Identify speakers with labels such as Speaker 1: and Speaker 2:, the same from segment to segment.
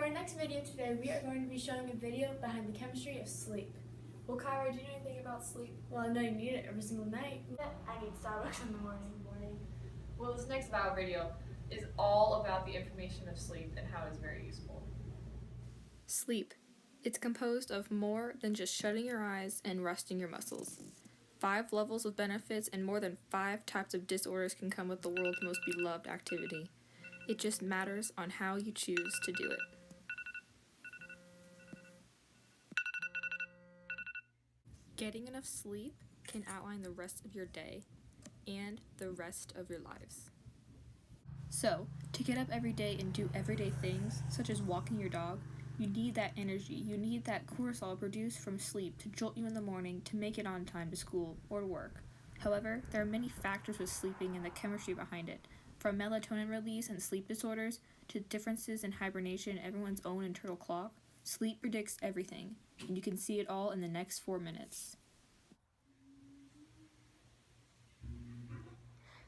Speaker 1: our next video today, we are going to be showing a video behind the chemistry of sleep.
Speaker 2: Well, Kyra, do you know anything about sleep?
Speaker 1: Well, I know you need it every single night. I need Starbucks in the morning.
Speaker 2: Well, this next video is all about the information of sleep and how it's very useful.
Speaker 3: Sleep. It's composed of more than just shutting your eyes and resting your muscles. 5 levels of benefits and more than 5 types of disorders can come with the world's most beloved activity. It just matters on how you choose to do it. Getting enough sleep can outline the rest of your day and the rest of your lives. So, to get up every day and do everyday things, such as walking your dog, you need that energy. You need that cortisol produced from sleep to jolt you in the morning to make it on time to school or to work. However, there are many factors with sleeping and the chemistry behind it, from melatonin release and sleep disorders to differences in hibernation and everyone's own internal clock. Sleep predicts everything, and you can see it all in the next 4 minutes.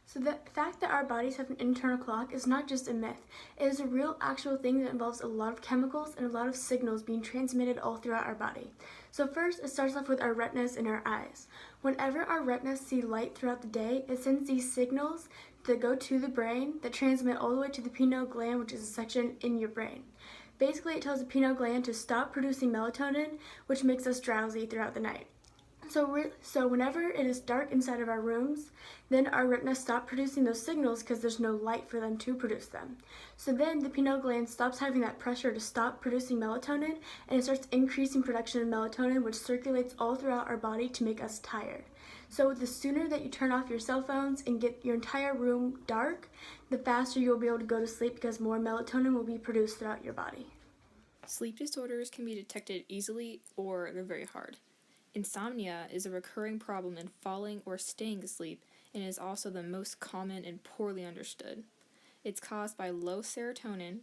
Speaker 1: So the fact that our bodies have an internal clock is not just a myth. It is a real actual thing that involves a lot of chemicals and a lot of signals being transmitted all throughout our body. So first, it starts off with our retinas in our eyes. Whenever our retinas see light throughout the day, it sends these signals that go to the brain that transmit all the way to the pineal gland, which is a section in your brain. Basically, it tells the pineal gland to stop producing melatonin, which makes us drowsy throughout the night. So whenever it is dark inside of our rooms, then our retinas stop producing those signals because there's no light for them to produce them. So then the pineal gland stops having that pressure to stop producing melatonin, and it starts increasing production of melatonin, which circulates all throughout our body to make us tired. So the sooner that you turn off your cell phones and get your entire room dark, the faster you'll be able to go to sleep because more melatonin will be produced throughout your body.
Speaker 3: Sleep disorders can be detected easily or they're very hard. Insomnia is a recurring problem in falling or staying asleep and is also the most common and poorly understood. It's caused by low serotonin,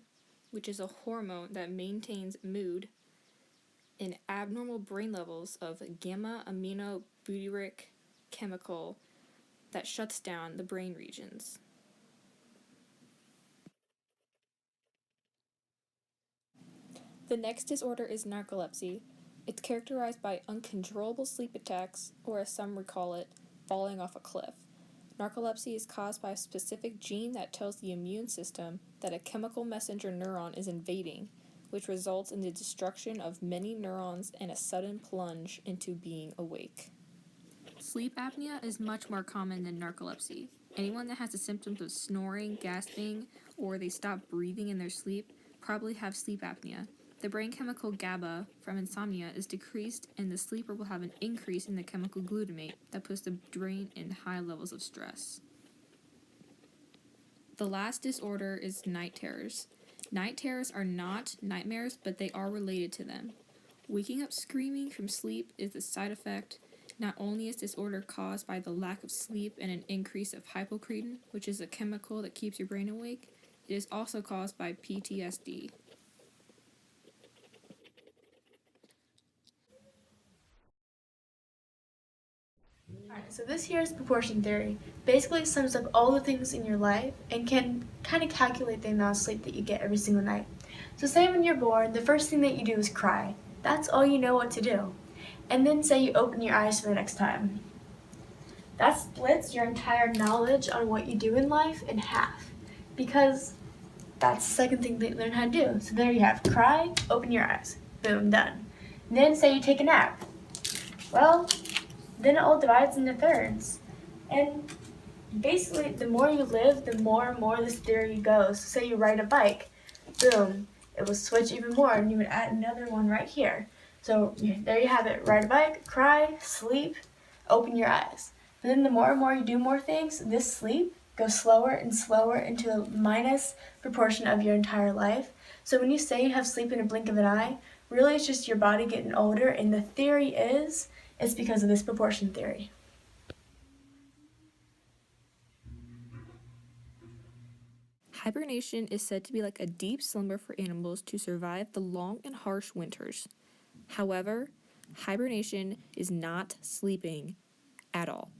Speaker 3: which is a hormone that maintains mood, and abnormal brain levels of gamma-aminobutyric chemical that shuts down the brain regions. The next disorder is narcolepsy. It's characterized by uncontrollable sleep attacks, or as some recall it, falling off a cliff. Narcolepsy is caused by a specific gene that tells the immune system that a chemical messenger neuron is invading, which results in the destruction of many neurons and a sudden plunge into being awake. Sleep apnea is much more common than narcolepsy. Anyone that has the symptoms of snoring, gasping, or they stop breathing in their sleep probably have sleep apnea. The brain chemical GABA from insomnia is decreased, and the sleeper will have an increase in the chemical glutamate that puts the brain in high levels of stress. The last disorder is night terrors. Night terrors are not nightmares, but they are related to them. Waking up screaming from sleep is the side effect. Not only is disorder caused by the lack of sleep and an increase of hypocretin, which is a chemical that keeps your brain awake, it is also caused by PTSD.
Speaker 1: Alright, so this here is proportion theory. Basically it sums up all the things in your life and can kind of calculate the amount of sleep that you get every single night. So say when you're born, the first thing that you do is cry. That's all you know what to do. And then say you open your eyes for the next time. That splits your entire knowledge on what you do in life in half. Because that's the second thing that you learn how to do. So there you have cry, open your eyes. Boom, done. And then say you take a nap. Well, then it all divides into thirds. And basically, the more you live, the more and more this theory goes. So say you ride a bike, boom, it will switch even more, and you would add another one right here. So there you have it, ride a bike, cry, sleep, open your eyes. But then the more and more you do more things, this sleep goes slower and slower into a minus proportion of your entire life. So when you say you have sleep in a blink of an eye, really it's just your body getting older, and the theory is it's because of this proportion theory.
Speaker 3: Hibernation is said to be like a deep slumber for animals to survive the long and harsh winters. However, hibernation is not sleeping at all.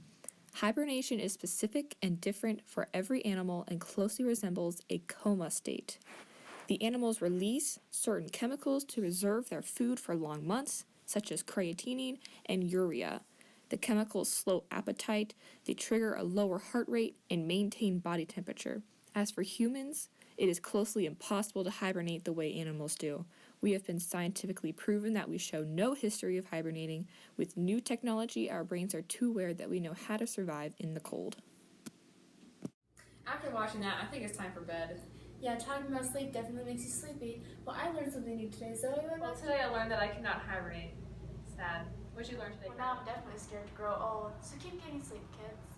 Speaker 3: Hibernation is specific and different for every animal and closely resembles a coma state. The animals release certain chemicals to reserve their food for long months, such as creatinine and urea. The chemicals slow appetite, they trigger a lower heart rate, and maintain body temperature. As for humans, it is closely impossible to hibernate the way animals do. We have been scientifically proven that we show no history of hibernating. With new technology, our brains are too aware that we know how to survive in the cold.
Speaker 2: After watching that, I think it's time for bed.
Speaker 1: Yeah, talking about sleep definitely makes you sleepy. Well, I learned something new today, Zoe.
Speaker 2: Well, today I learned that I cannot hibernate. Sad. What'd you learn today?
Speaker 1: Well, now I'm definitely scared to grow old. So keep getting sleep, kids.